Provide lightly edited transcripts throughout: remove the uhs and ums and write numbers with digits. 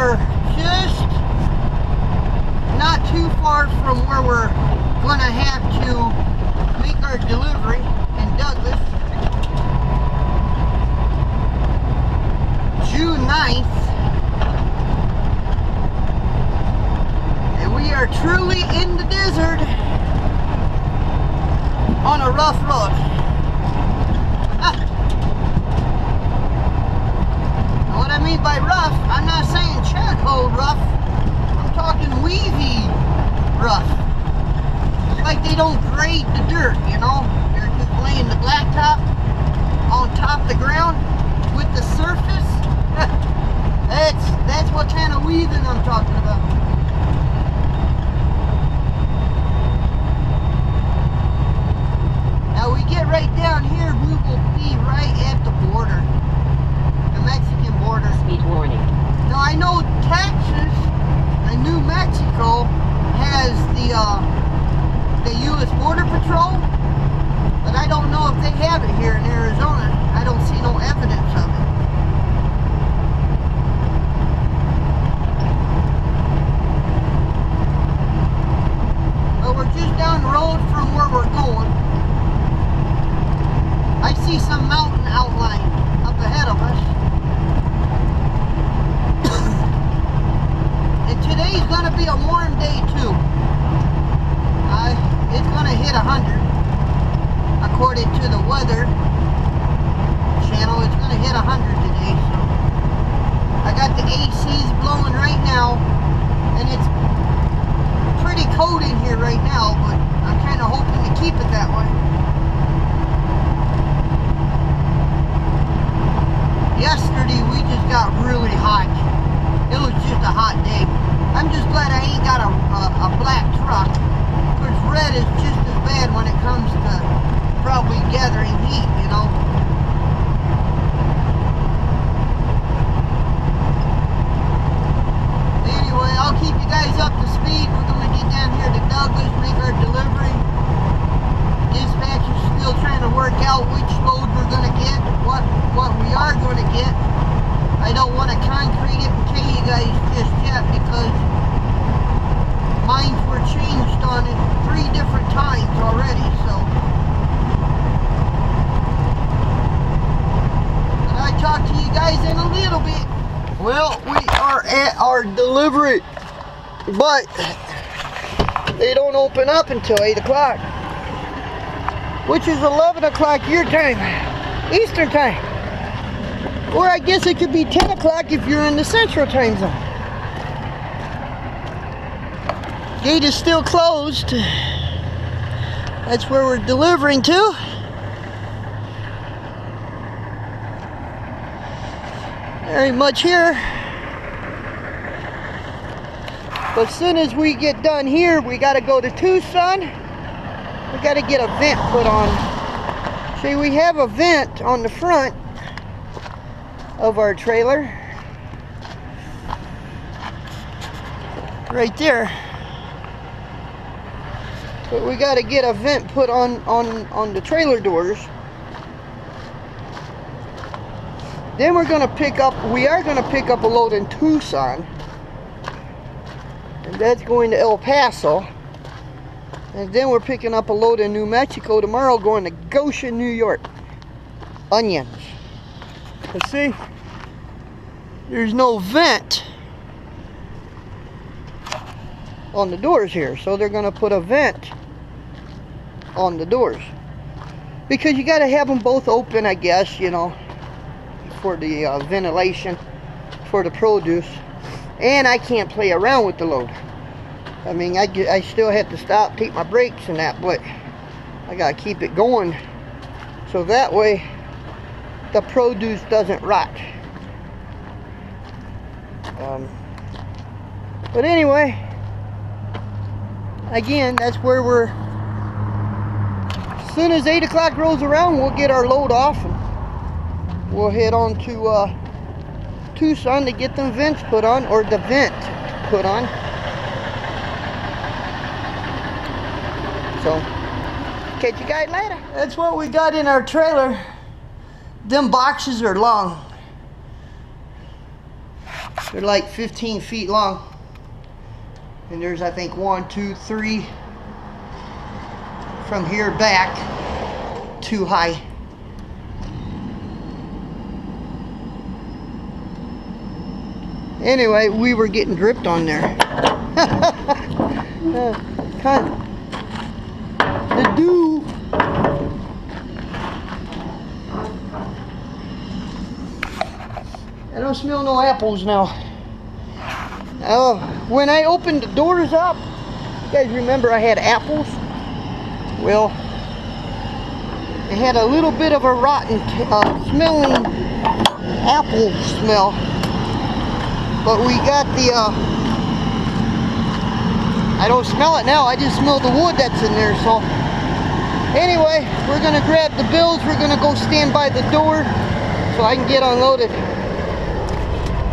are just not too far from where we're going to have to make our delivery in Douglas. June 9th. And we are truly in the desert on a rough road. What I mean by rough, I'm not saying charcoal rough. I'm talking weavy rough. Like they don't grade the dirt, you know? They're just laying the blacktop on top of the ground with the surface. That's what kind of weaving I'm talking about. Now we get right down here, we will be right at the border. The Mexican border. Speed warning. Now I know Texas and New Mexico has the U.S. Border Patrol, but I don't know if they have it here in Arizona. I don't see no evidence of it. But we're just down the road from where we're going. I see some mountain outline up ahead of us. And today's going to be a warm day too. It's going to hit 100. According to the weather channel, it's going to hit 100 today. So I got the ACs blowing right now, and it's pretty cold in here right now, but I'm kind of hoping to keep it that way. Yesterday we just got really hot. It was just a hot day. I'm just glad I ain't got a black truck, because red is just as bad when it comes to probably gathering heat, you know. Anyway, I'll keep you guys up to speed. We're going to get down here to Douglas, make our delivery. Dispatch is still trying to work out which load we're going to get, what we are going to get. I don't want to concrete it and tell you guys just yet, because minds were changed on it 3 different times already, so. But I talk to you guys in a little bit. Well, we are at our delivery, but they don't open up until 8 o'clock, which is 11 o'clock your time, Eastern time. Or I guess it could be 10 o'clock if you're in the Central time zone. Gate is still closed. That's where we're delivering to. There ain't much here. But as soon as we get done here, we got to go to Tucson. We got to get a vent put on. See, we have a vent on the front of our trailer. Right there. But we got to get a vent put on the trailer doors. Then we are going to pick up a load in Tucson. And that's going to El Paso. And then we're picking up a load in New Mexico tomorrow, going to Goshen, New York. Onions. But see, there's no vent on the doors here, so they're going to put a vent on the doors, because you got to have them both open, I guess, you know, for the ventilation for the produce. And I can't play around with the load. I mean, I still have to stop, take my brakes and that, but I got to keep it going so that way the produce doesn't rot. But anyway, again, that's where we're. As soon as 8 o'clock rolls around, we'll get our load off and we'll head on to Tucson to get them vents put on, or the vent put on. So, catch you guys later. That's what we got in our trailer. Them boxes are long. They're like 15 feet long. And there's, I think, 1, 2, 3 from here back, 2 high. Anyway, we were getting dripped on there. The dew. I don't smell no apples now. When I opened the doors up, you guys remember I had apples? Well, it had a little bit of a rotten smelling apple smell. But we got the, I don't smell it now, I just smell the wood that's in there. So anyway, we're gonna grab the bills, we're gonna go stand by the door so I can get unloaded.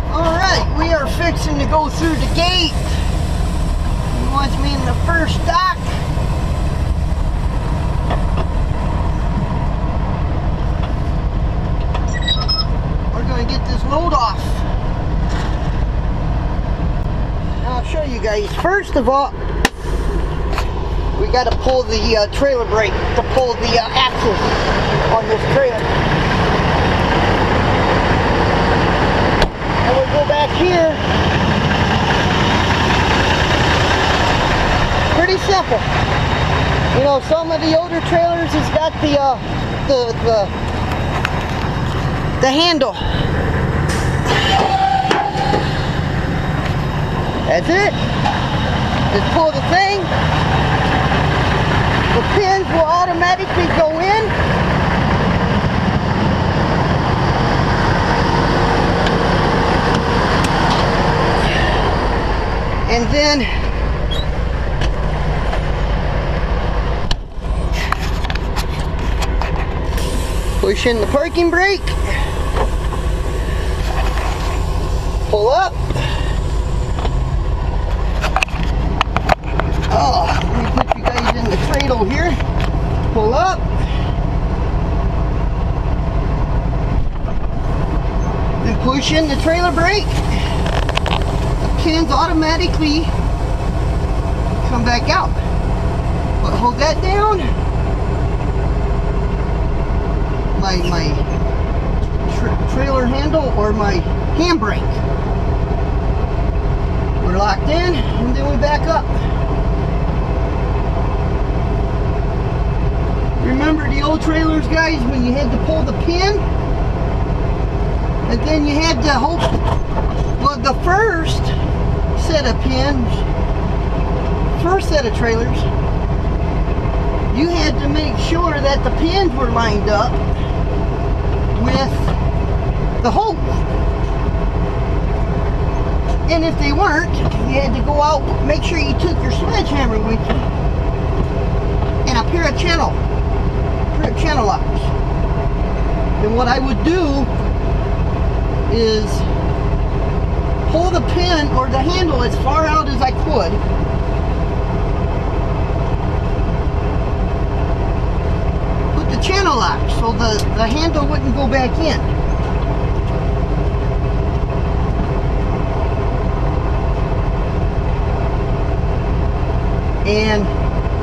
Alright, we are fixing to go through the gate. He wants me in the first dock. We're gonna get this load off. I'll show you guys. First of all, we got to pull the trailer brake to pull the axle on this trailer. And we'll go back here. Pretty simple. You know, some of the older trailers has got the handle. That's it. Just pull the thing. The pins will automatically go in. And then push in the parking brake. Pull up. Oh, let me put you guys in the cradle here. Pull up. Then push in the trailer brake. The pins automatically come back out. But hold that down. My trailer handle or my handbrake. We're locked in, and then we back up. Remember the old trailers, guys, when you had to pull the pin? And then you had to hold, well, the first set of pins, first set of trailers, you had to make sure that the pins were lined up with the hole. And if they weren't, you had to go out, make sure you took your sledgehammer with you, and a pair of channel locks. Then what I would do is pull the pin or the handle as far out as I could. Put the channel lock so the handle wouldn't go back in. And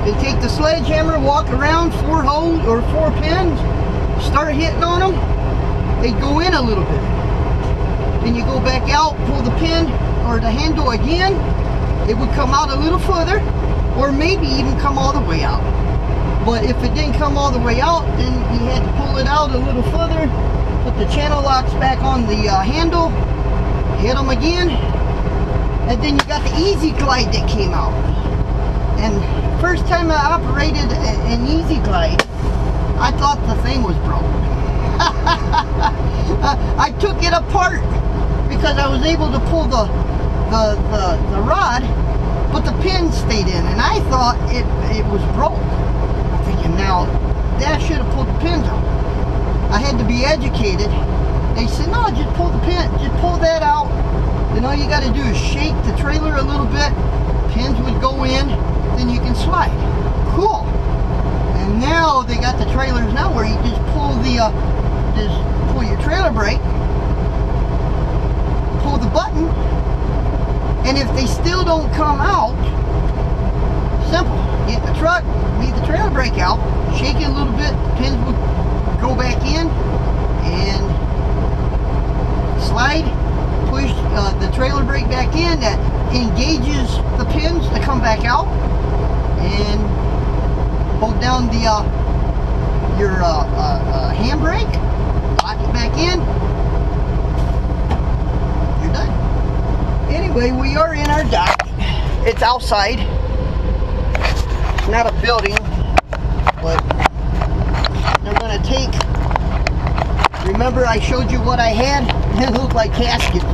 they take the sledgehammer, walk around 4 holes or 4 pins, start hitting on them, they go in a little bit. Then you go back out, pull the pin or the handle again, it would come out a little further, or maybe even come all the way out. But if it didn't come all the way out, then you had to pull it out a little further, put the channel locks back on the handle, hit them again, and then you got the Easy Glide that came out. And first time I operated an Easy Glide, I thought the thing was broken. I took it apart because I was able to pull the rod, but the pin stayed in, and I thought it was broke. I'm thinking, now that I should have pulled the pins out. I had to be educated. They said, no, just pull the pin, just pull that out. Then all you got to do is shake the trailer a little bit. Pins would go in, then you can slide. Cool. And now they got the trailers now where you just pull the pull your trailer brake, pull the button, if they still don't come out, simple. Get the truck, leave the trailer brake out, shake it a little bit, the pins will go back in, and slide, push the trailer brake back in. That engages the pins to come back out, and hold down the your handbrake, lock it back in. You're done. Anyway, we are in our dock. It's outside. It's not a building, but they're going to take, remember I showed you what I had? It looked like caskets.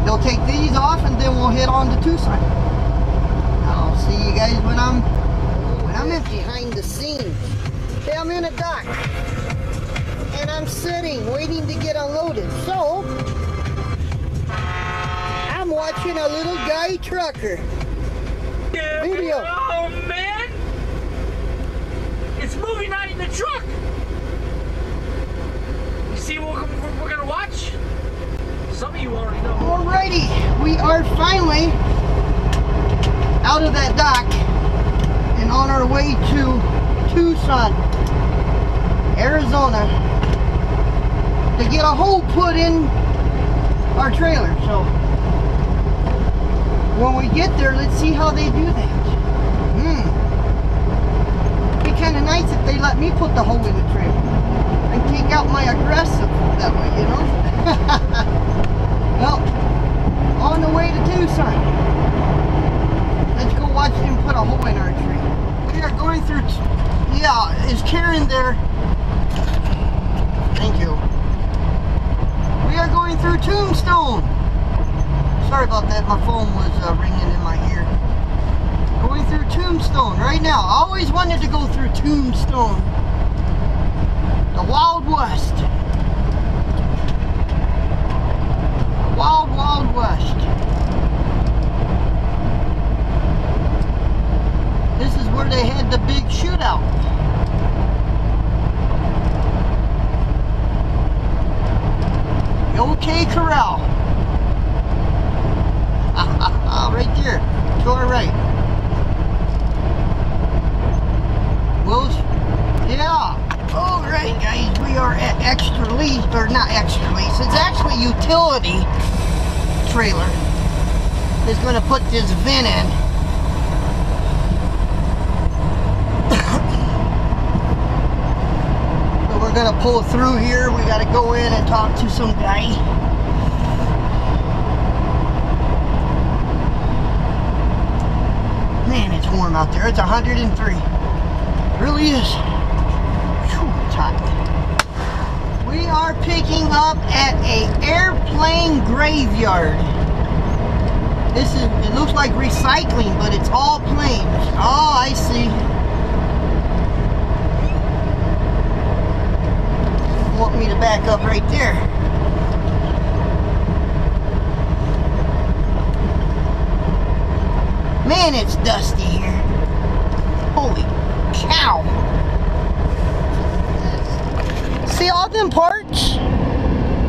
They'll take these off and then we'll head on to Tucson. I'll see you guys when I'm in behind the scenes. Okay, I'm in a dock and I'm sitting waiting to get unloaded. So I'm watching a little guy trucker video. Oh man, it's movie night in the truck. You see what we're gonna watch? Some of you already know. Alrighty, we are finally out of that dock and on our way to Tucson, Arizona, to get a hole put in our trailer. So when we get there, let's see how they do that. It'd be kind of nice if they let me put the hole in the trailer and take out my aggressive that way, you know. Well, on the way to Tucson. Let's go watch them put a hole in our tree. We are going through, yeah, is Karen there? Thank you. We are going through Tombstone. Sorry about that, my phone was ringing in my ear. Going through Tombstone right now. I always wanted to go through Tombstone. The Wild West. Wild, Wild West. This is where they had the big shootout. The OK Corral. Right there. To our right. Wills? Yeah. Alright guys, we are at extra lease, or not extra lease, it's actually utility trailer. It's going to put this vent in. But we're going to pull through here. We got to go in and talk to some guy. Man, it's warm out there. It's 103. It really is. We are picking up at a airplane graveyard. It looks like recycling, but it's all planes. Oh, I see. Want me to back up right there. Man, it's dusty here. Holy cow. See all them parts?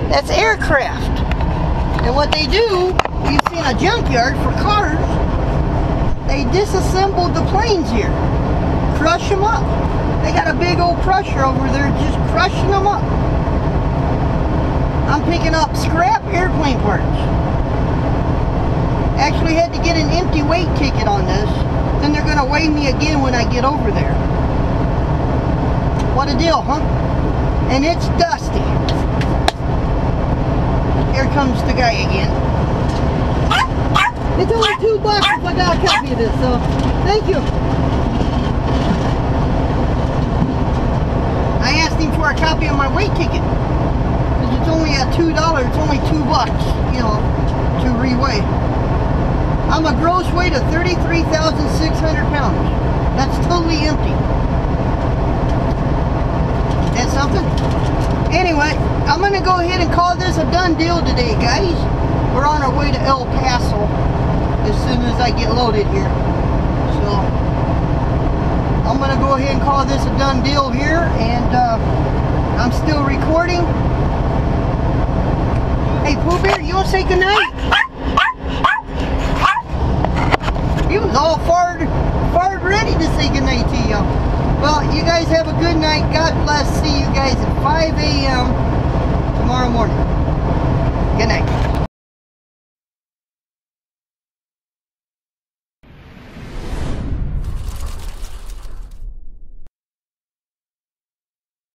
That's aircraft. And what they do, you've seen a junkyard for cars, they disassembled the planes here. Crush them up. They got a big old crusher over there just crushing them up. I'm picking up scrap airplane parts. Actually had to get an empty weight ticket on this. Then they're going to weigh me again when I get over there. What a deal, huh? And it's dusty. Here comes the guy again. It's only $2 if I got a copy of this, so thank you. I asked him for a copy of my weight ticket. Because it's only at $2, it's only $2, you know, to reweigh. I'm a gross weight of 33,600 pounds. That's totally empty. That's something. Anyway, I'm going to go ahead and call this a done deal today, guys. We're on our way to El Paso as soon as I get loaded here. So, I'm going to go ahead and call this a done deal here. And I'm still recording. Hey, Pooh Bear, you want to say goodnight? Well, you guys have a good night. God bless. See you guys at 5 a.m. tomorrow morning.